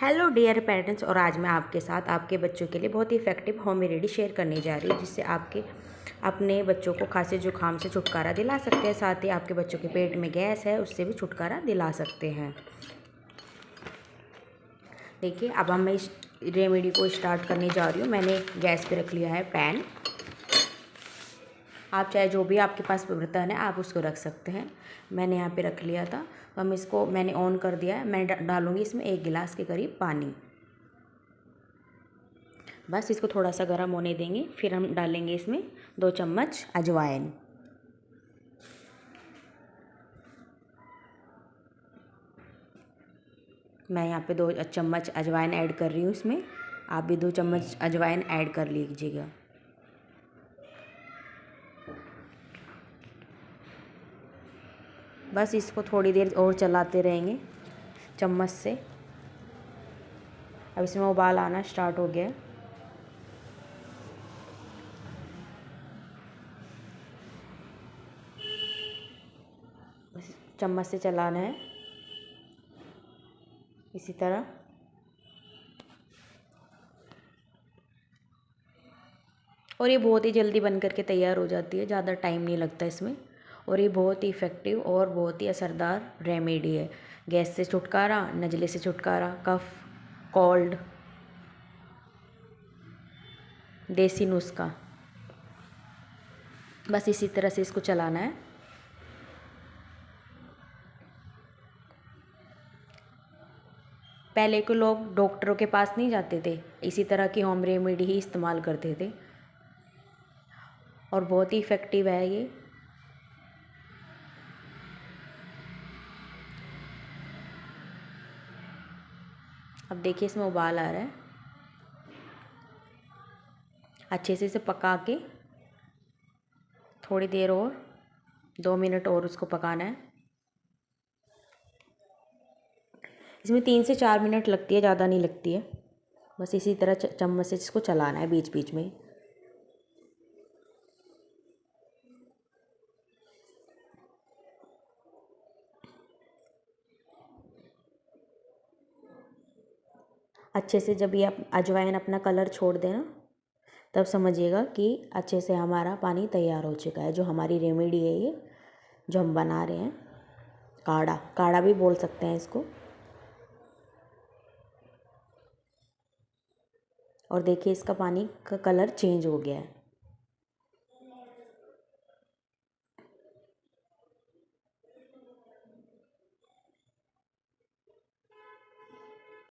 Hello dear parents, और आज मैं आपके साथ आपके बच्चों के लिए बहुत ही इफ़ेक्टिव होम रेमेडी शेयर करने जा रही हूँ, जिससे आपके अपने बच्चों को खांसी जुकाम से छुटकारा दिला सकते हैं। साथ ही आपके बच्चों के पेट में गैस है, उससे भी छुटकारा दिला सकते हैं। देखिए, अब मैं इस रेमेडी को स्टार्ट करने जा रही हूँ। मैंने गैस पे रख लिया है पैन। आप चाहे जो भी आपके पास बर्तन है आप उसको रख सकते हैं। मैंने यहाँ पे रख लिया था, तो हम इसको मैंने ऑन कर दिया है। मैं डालूँगी इसमें 1 गिलास के करीब पानी। बस इसको थोड़ा सा गर्म होने देंगे। फिर हम डालेंगे इसमें 2 चम्मच अजवाइन। मैं यहाँ पे 2 चम्मच अजवाइन ऐड कर रही हूँ इसमें। आप भी 2 चम्मच अजवाइन ऐड कर लीजिएगा। बस इसको थोड़ी देर और चलाते रहेंगे चम्मच से। अब इसमें उबाल आना स्टार्ट हो गया। बस चम्मच से चलाना है इसी तरह। और ये बहुत ही जल्दी बन करके तैयार हो जाती है, ज़्यादा टाइम नहीं लगता इसमें। और ये बहुत ही इफ़ेक्टिव और बहुत ही असरदार रेमेडी है। गैस से छुटकारा, नज़ले से छुटकारा, कफ, कोल्ड, देसी नुस्खा। बस इसी तरह से इसको चलाना है। पहले के लोग डॉक्टरों के पास नहीं जाते थे, इसी तरह की होम रेमेडी ही इस्तेमाल करते थे, और बहुत ही इफ़ेक्टिव है ये। अब देखिए इसमें उबाल आ रहा है। अच्छे से इसे पका के थोड़ी देर और 2 मिनट और उसको पकाना है। इसमें 3 से 4 मिनट लगती है, ज़्यादा नहीं लगती है। बस इसी तरह चम्मच से इसको चलाना है बीच बीच में। अच्छे से जब ये अजवाइन अपना कलर छोड़ देना, तब समझिएगा कि अच्छे से हमारा पानी तैयार हो चुका है। जो हमारी रेमेडी है ये, जो हम बना रहे हैं, काढ़ा काढ़ा भी बोल सकते हैं इसको। और देखिए इसका पानी का कलर चेंज हो गया है।